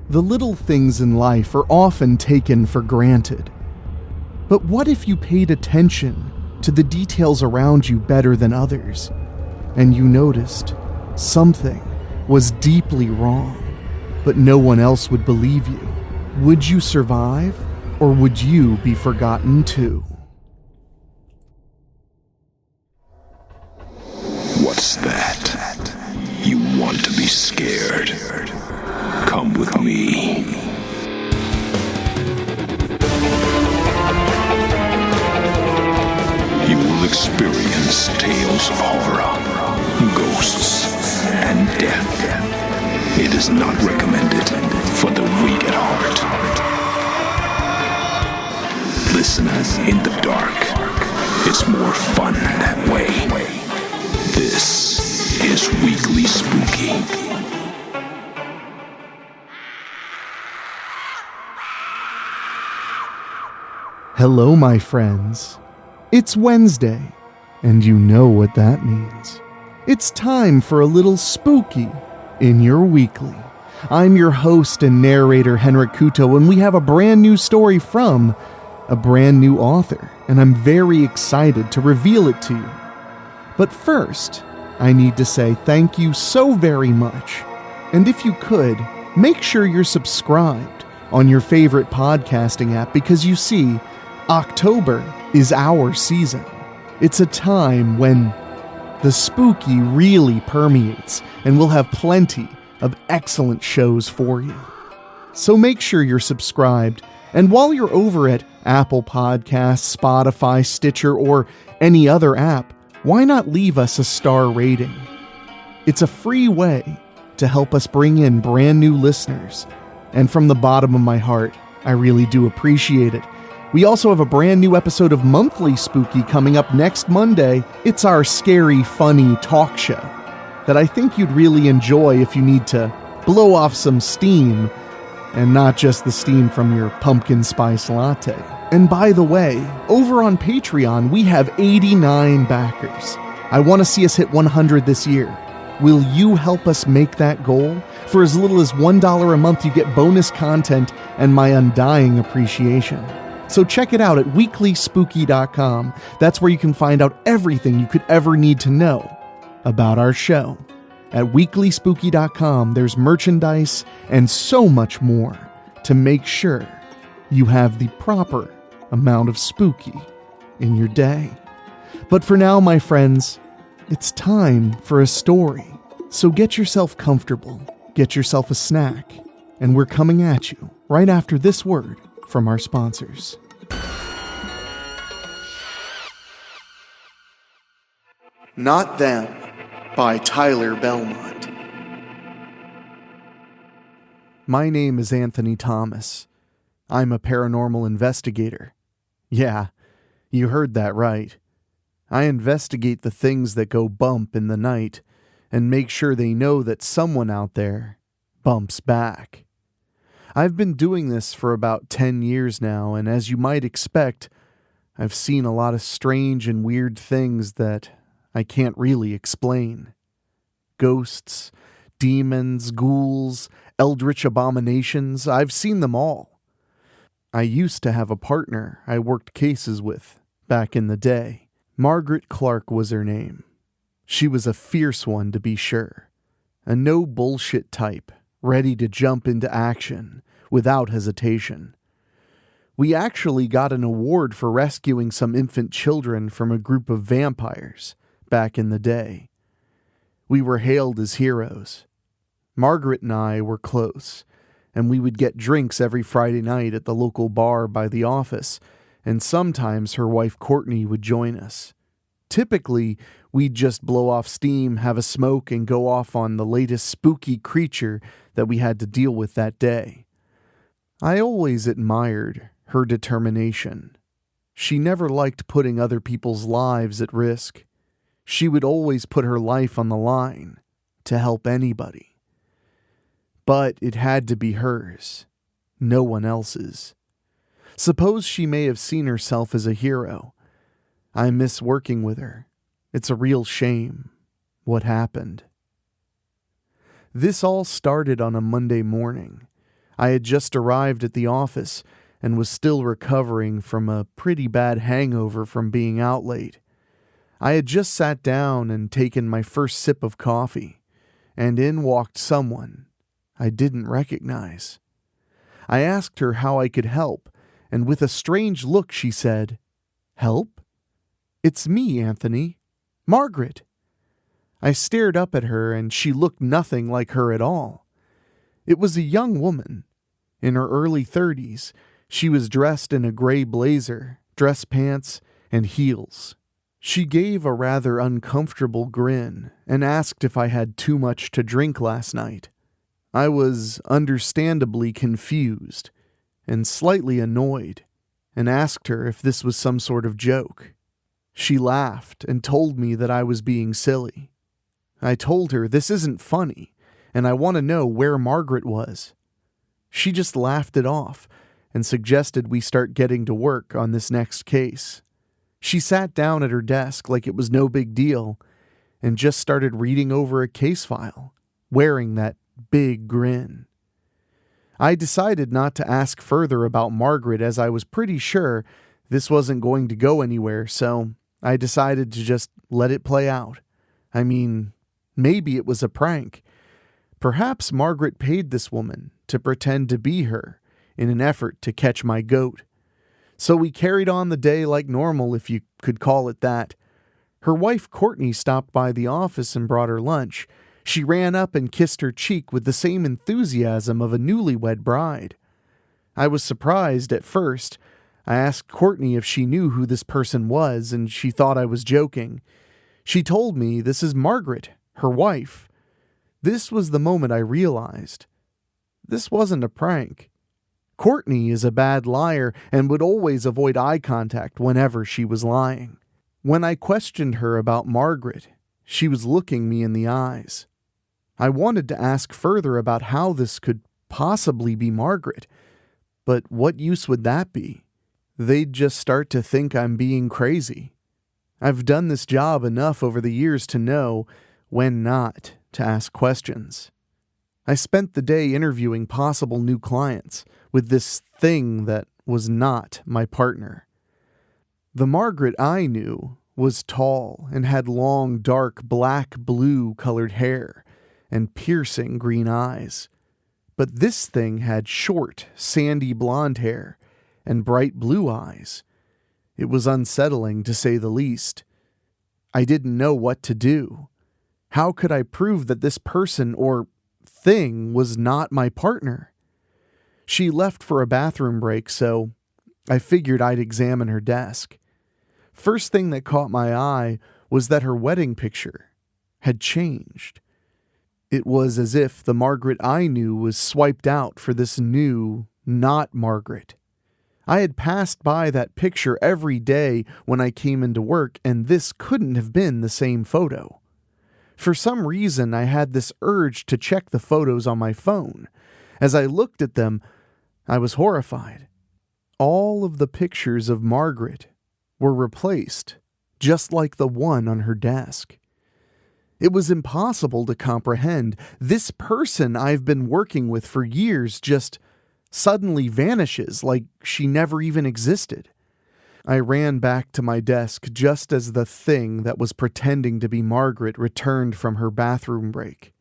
The little things in life are often taken for granted. But what if you paid attention to the details around you better than others, and you noticed something was deeply wrong, but no one else would believe you? Would you survive, or would you be forgotten too? What's that? You want to be scared? Come with me. You will experience tales of horror, ghosts, and death. It is not recommended for the weak at heart. Listen in the dark. It's more fun that way. This is Weekly Spooky. Hello, my friends. It's Wednesday, and you know what that means. It's time for a little spooky in your weekly. I'm your host and narrator, Henrik Kuto, and we have a brand new story from a brand new author, and I'm very excited to reveal it to you. But first, I need to say thank you so very much. And if you could, make sure you're subscribed on your favorite podcasting app, because you see, October is our season. It's a time when the spooky really permeates, and we'll have plenty of excellent shows for you. So make sure you're subscribed, and while you're over at Apple Podcasts, Spotify, Stitcher, or any other app, why not leave us a star rating? It's a free way to help us bring in brand new listeners, and from the bottom of my heart, I really do appreciate it. We also have a brand new episode of Monthly Spooky coming up next Monday. It's our scary, funny talk show that I think you'd really enjoy if you need to blow off some steam, and not just the steam from your pumpkin spice latte. And by the way, over on Patreon, we have 89 backers. I want to see us hit 100 this year. Will you help us make that goal? For as little as $1 a month, you get bonus content and my undying appreciation. So check it out at WeeklySpooky.com. That's where you can find out everything you could ever need to know about our show. At WeeklySpooky.com, there's merchandise and so much more to make sure you have the proper amount of spooky in your day. But for now, my friends, it's time for a story. So get yourself comfortable, get yourself a snack, and we're coming at you right after this word from our sponsors. Not Them by Tyler Belmont. My name is Anthony Thomas. I'm a paranormal investigator. Yeah, you heard that right. I investigate the things that go bump in the night and make sure they know that someone out there bumps back. I've been doing this for about 10 years now, and as you might expect, I've seen a lot of strange and weird things that I can't really explain. Ghosts, demons, ghouls, eldritch abominations, I've seen them all. I used to have a partner I worked cases with back in the day. Margaret Clark was her name. She was a fierce one, to be sure. A no-bullshit type, ready to jump into action without hesitation. We actually got an award for rescuing some infant children from a group of vampires back in the day. We were hailed as heroes. Margaret and I were close, and we would get drinks every Friday night at the local bar by the office, and sometimes her wife Courtney would join us. Typically, we'd just blow off steam, have a smoke, and go off on the latest spooky creature that we had to deal with that day. I always admired her determination. She never liked putting other people's lives at risk. She would always put her life on the line to help anybody. But it had to be hers, no one else's. Suppose she may have seen herself as a hero. I miss working with her. It's a real shame what happened. This all started on a Monday morning. I had just arrived at the office and was still recovering from a pretty bad hangover from being out late. I had just sat down and taken my first sip of coffee, and in walked someone I didn't recognize. I asked her how I could help, and with a strange look she said, "Help? It's me, Anthony. Margaret." I stared up at her, and she looked nothing like her at all. It was a young woman. In her early 30s, she was dressed in a gray blazer, dress pants, and heels. She gave a rather uncomfortable grin and asked if I had too much to drink last night. I was understandably confused and slightly annoyed and asked her if this was some sort of joke. She laughed and told me that I was being silly. I told her this isn't funny and I want to know where Margaret was. She just laughed it off and suggested we start getting to work on this next case. She sat down at her desk like it was no big deal and just started reading over a case file, wearing that big grin. I decided not to ask further about Margaret as I was pretty sure this wasn't going to go anywhere, so I decided to just let it play out. I mean, maybe it was a prank. Perhaps Margaret paid this woman to pretend to be her in an effort to catch my goat. So we carried on the day like normal, if you could call it that. Her wife Courtney stopped by the office and brought her lunch. She ran up and kissed her cheek with the same enthusiasm of a newlywed bride. I was surprised at first. I asked Courtney if she knew who this person was, and she thought I was joking. She told me this is Margaret, her wife. This was the moment I realized this wasn't a prank. Courtney is a bad liar and would always avoid eye contact whenever she was lying. When I questioned her about Margaret, she was looking me in the eyes. I wanted to ask further about how this could possibly be Margaret, but what use would that be? They'd just start to think I'm being crazy. I've done this job enough over the years to know when not to ask questions. I spent the day interviewing possible new clients with this thing that was not my partner. The Margaret I knew was tall and had long, dark, black-blue colored hair and piercing green eyes. But this thing had short, sandy blonde hair and bright blue eyes. It was unsettling, to say the least. I didn't know what to do. How could I prove that this person or thing was not my partner? She left for a bathroom break, so I figured I'd examine her desk. First thing that caught my eye was that her wedding picture had changed. It was as if the Margaret I knew was swiped out for this new, not Margaret. I had passed by that picture every day when I came into work, and this couldn't have been the same photo. For some reason, I had this urge to check the photos on my phone. As I looked at them, I was horrified. All of the pictures of Margaret were replaced, just like the one on her desk. It was impossible to comprehend. This person I've been working with for years just suddenly vanishes like she never even existed. I ran back to my desk just as the thing that was pretending to be Margaret returned from her bathroom break.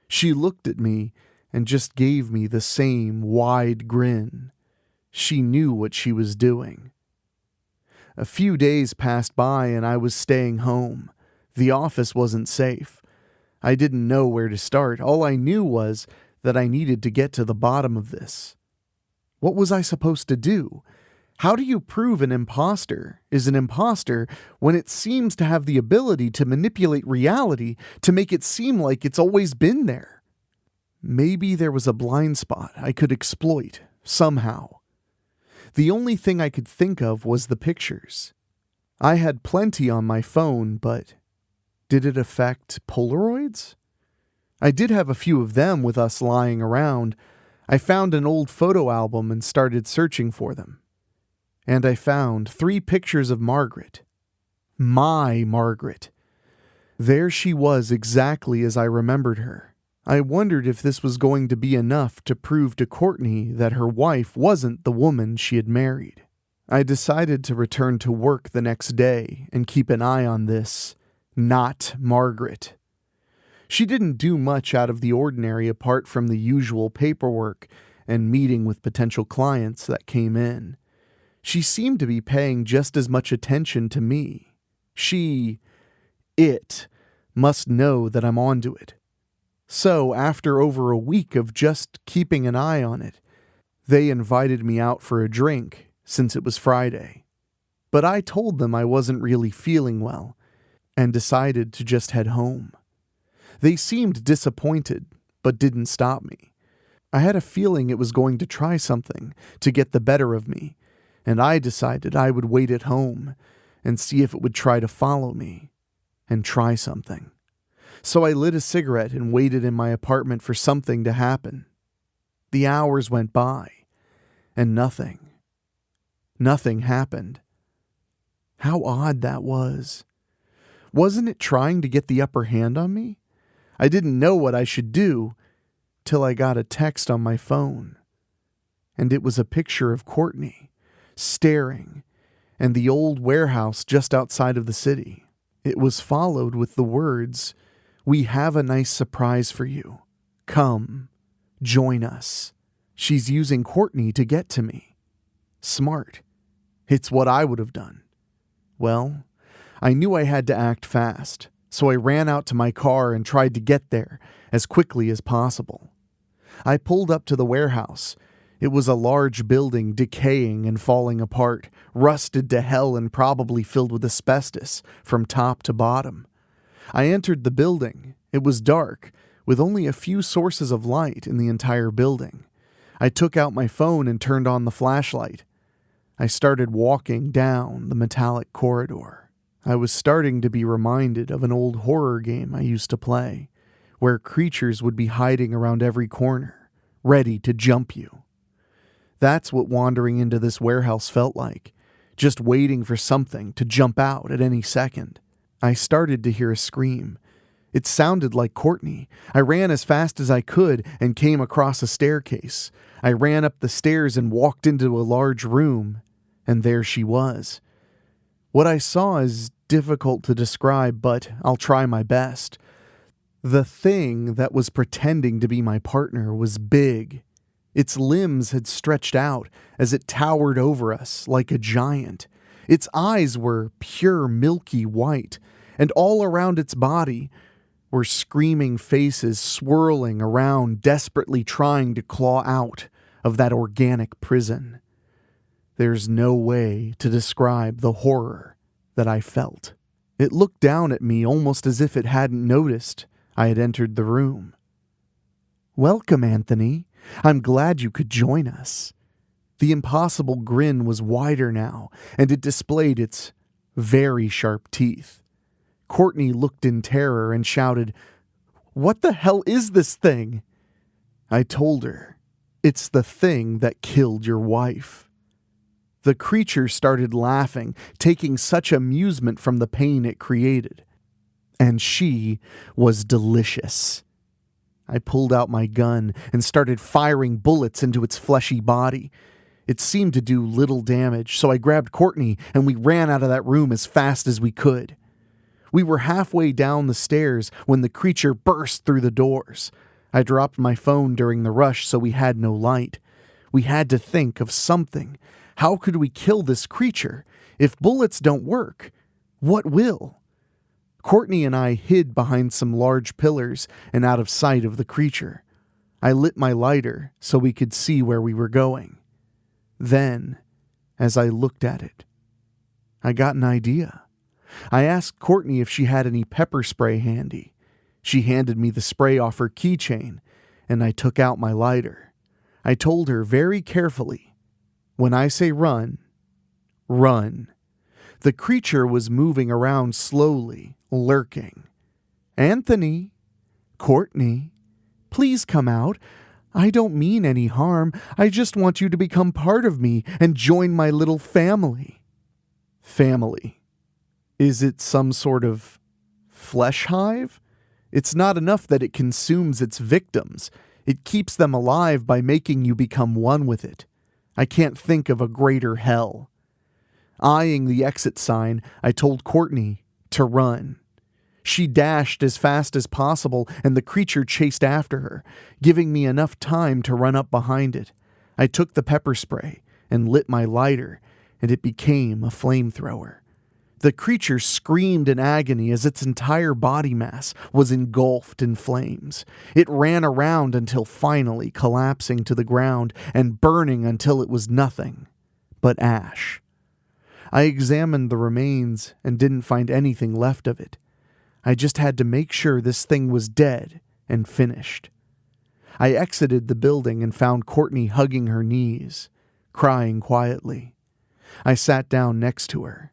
She looked at me and just gave me the same wide grin. She knew what she was doing. A few days passed by and I was staying home. The office wasn't safe. I didn't know where to start. All I knew was that I needed to get to the bottom of this. What was I supposed to do? How do you prove an imposter is an imposter when it seems to have the ability to manipulate reality to make it seem like it's always been there? Maybe there was a blind spot I could exploit somehow. The only thing I could think of was the pictures. I had plenty on my phone, but did it affect Polaroids? I did have a few of them with us lying around. I found an old photo album and started searching for them. And I found 3 pictures of Margaret. My Margaret. There she was exactly as I remembered her. I wondered if this was going to be enough to prove to Courtney that her wife wasn't the woman she had married. I decided to return to work the next day and keep an eye on this, not Margaret. She didn't do much out of the ordinary apart from the usual paperwork and meeting with potential clients that came in. She seemed to be paying just as much attention to me. It must know that I'm onto it. So, after over a week of just keeping an eye on it, they invited me out for a drink since it was Friday. But I told them I wasn't really feeling well and decided to just head home. They seemed disappointed, but didn't stop me. I had a feeling it was going to try something to get the better of me, and I decided I would wait at home and see if it would try to follow me and try something. So I lit a cigarette and waited in my apartment for something to happen. The hours went by, and nothing happened. How odd that was. Wasn't it trying to get the upper hand on me? I didn't know what I should do till I got a text on my phone. And it was a picture of Courtney, staring, and the old warehouse just outside of the city. It was followed with the words, "We have a nice surprise for you. Come, join us." She's using Courtney to get to me. Smart. It's what I would have done. Well, I knew I had to act fast, so I ran out to my car and tried to get there as quickly as possible. I pulled up to the warehouse. It was a large building decaying and falling apart, rusted to hell and probably filled with asbestos from top to bottom. I entered the building. It was dark, with only a few sources of light in the entire building. I took out my phone and turned on the flashlight. I started walking down the metallic corridor. I was starting to be reminded of an old horror game I used to play, where creatures would be hiding around every corner, ready to jump you. That's what wandering into this warehouse felt like, just waiting for something to jump out at any second. I started to hear a scream. It sounded like Courtney. I ran as fast as I could and came across a staircase. I ran up the stairs and walked into a large room, and there she was. What I saw is difficult to describe, but I'll try my best. The thing that was pretending to be my partner was big. Its limbs had stretched out as it towered over us like a giant. Its eyes were pure milky white, and all around its body were screaming faces swirling around, desperately trying to claw out of that organic prison. There's no way to describe the horror that I felt. It looked down at me almost as if it hadn't noticed I had entered the room. "Welcome, Anthony. I'm glad you could join us." The impossible grin was wider now, and it displayed its very sharp teeth. Courtney looked in terror and shouted, "What the hell is this thing?" I told her, "It's the thing that killed your wife." The creature started laughing, taking such amusement from the pain it created. And she was delicious. I pulled out my gun and started firing bullets into its fleshy body. It seemed to do little damage, so I grabbed Courtney and we ran out of that room as fast as we could. We were halfway down the stairs when the creature burst through the doors. I dropped my phone during the rush, so we had no light. We had to think of something. How could we kill this creature? If bullets don't work, what will? Courtney and I hid behind some large pillars and out of sight of the creature. I lit my lighter so we could see where we were going. Then, as I looked at it, I got an idea. I asked Courtney if she had any pepper spray handy. She handed me the spray off her keychain, and I took out my lighter. I told her very carefully, "When I say run, run." The creature was moving around slowly, lurking. "Anthony, Courtney, please come out. I don't mean any harm. I just want you to become part of me and join my little family." Family. Is it some sort of flesh hive? It's not enough that it consumes its victims. It keeps them alive by making you become one with it. I can't think of a greater hell. Eyeing the exit sign, I told Courtney to run. She dashed as fast as possible, and the creature chased after her, giving me enough time to run up behind it. I took the pepper spray and lit my lighter, and it became a flamethrower. The creature screamed in agony as its entire body mass was engulfed in flames. It ran around until finally collapsing to the ground and burning until it was nothing but ash. I examined the remains and didn't find anything left of it. I just had to make sure this thing was dead and finished. I exited the building and found Courtney hugging her knees, crying quietly. I sat down next to her.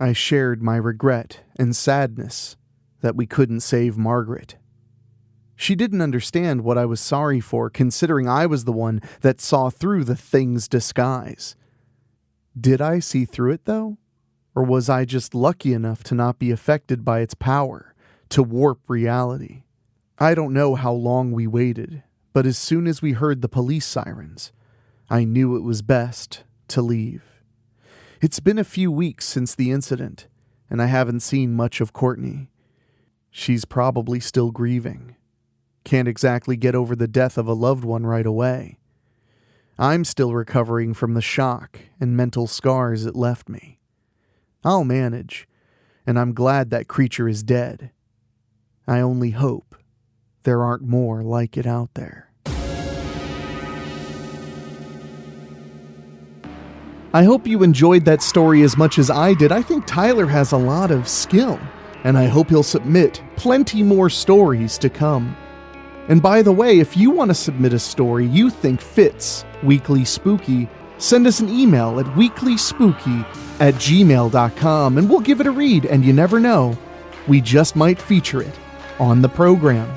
I shared my regret and sadness that we couldn't save Margaret. She didn't understand what I was sorry for, considering I was the one that saw through the thing's disguise. Did I see through it, though? Or was I just lucky enough to not be affected by its power to warp reality? I don't know how long we waited, but as soon as we heard the police sirens, I knew it was best to leave. It's been a few weeks since the incident, and I haven't seen much of Courtney. She's probably still grieving. Can't exactly get over the death of a loved one right away. I'm still recovering from the shock and mental scars it left me. I'll manage, and I'm glad that creature is dead. I only hope there aren't more like it out there. I hope you enjoyed that story as much as I did. I think Tyler has a lot of skill, and I hope he'll submit plenty more stories to come. And by the way, if you want to submit a story you think fits Weekly Spooky, send us an email at weeklyspooky@gmail.com and we'll give it a read, and you never know, we just might feature it on the program.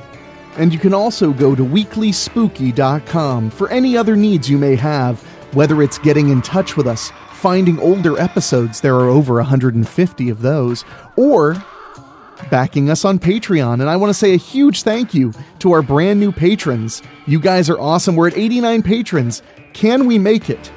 And you can also go to weeklyspooky.com for any other needs you may have, whether it's getting in touch with us, finding older episodes, there are over 150 of those, or backing us on Patreon. And I want to say a huge thank you to our brand new patrons. You guys are awesome. We're at 89 patrons. Can we make it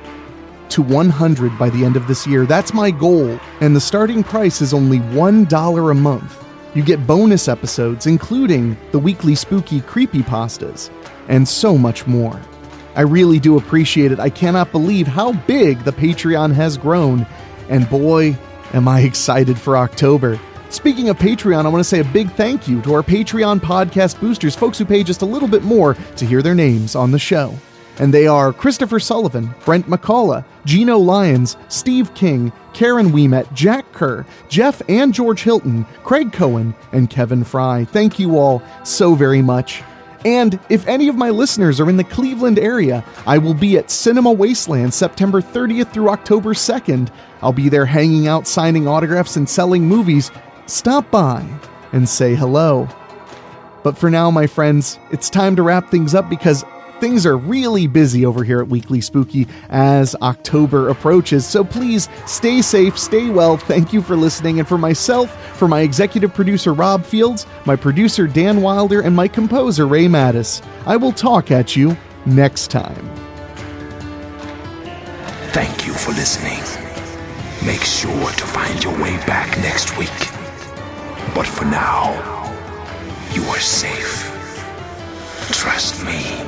to 100 by the end of this year? That's my goal. And the starting price is only $1 a month. You get bonus episodes, including the Weekly Spooky creepypastas, and so much more. I really do appreciate it. I cannot believe how big the Patreon has grown. And boy, am I excited for October. Speaking of Patreon, I want to say a big thank you to our Patreon podcast boosters, folks who pay just a little bit more to hear their names on the show. And they are Christopher Sullivan, Brent McCullough, Gino Lyons, Steve King, Karen Weemet, Jack Kerr, Jeff and George Hilton, Craig Cohen, and Kevin Fry. Thank you all so very much. And if any of my listeners are in the Cleveland area, I will be at Cinema Wasteland September 30th through October 2nd. I'll be there hanging out, signing autographs, and selling movies. Stop by and say hello. But for now, my friends, it's time to wrap things up because things are really busy over here at Weekly Spooky as October approaches. So please stay safe, stay well. Thank you for listening. And for myself, for my executive producer, Rob Fields, my producer, Dan Wilder, and my composer, Ray Mattis, I will talk at you next time. Thank you for listening. Make sure to find your way back next week. But for now, you are safe. Trust me.